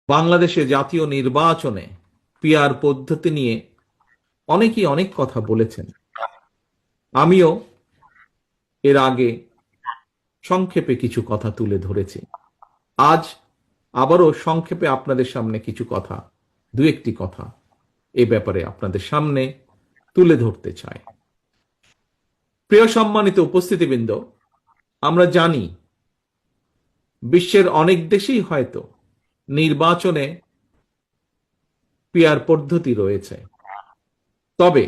বাংলাদেশে জাতীয় নির্বাচনে পিআর পদ্ধতি নিয়ে অনেকেই অনেক কথা বলেছেন। আমিও এর আগে সংক্ষেপে কিছু কথা তুলে ধরেছি। আজ আবারও সংক্ষেপে আপনাদের সামনে কিছু কথা, দু একটি কথা এ ব্যাপারে আপনাদের সামনে তুলে ধরতে চাই। প্রিয় সম্মানিত উপস্থিতিবৃন্দ, আমরা জানি বিশ্বের অনেক দেশেই হয়তো নির্বাচনে পিআর পদ্ধতি রয়েছে, তবে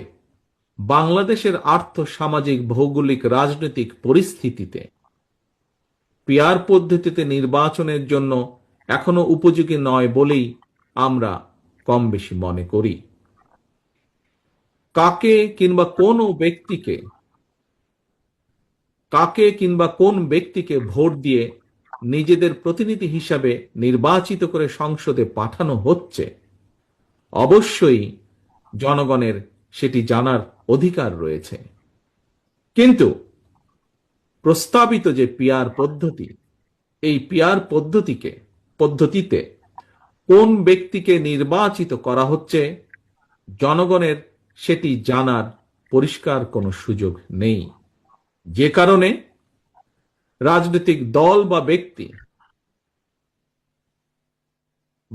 বাংলাদেশের আর্থ সামাজিক ভৌগোলিক রাজনৈতিক পরিস্থিতিতে পিআর পদ্ধতিতে নির্বাচনের জন্য এখনো উপযোগী নয় বলেই আমরা কম বেশি মনে করি। কাকে কিংবা কোন ব্যক্তিকে ভোট দিয়ে নিজেদের প্রতিনিধি হিসাবে নির্বাচিত করে সংসদে পাঠানো হচ্ছে, অবশ্যই জনগণের সেটি জানার অধিকার রয়েছে। কিন্তু প্রস্তাবিত যে পিআর পদ্ধতি, এই পিআর পদ্ধতিতে কোন ব্যক্তিকে নির্বাচিত করা হচ্ছে, জনগণের সেটি জানার পরিষ্কার কোনো সুযোগ নেই। যে কারণে রাজনৈতিক দল বা ব্যক্তি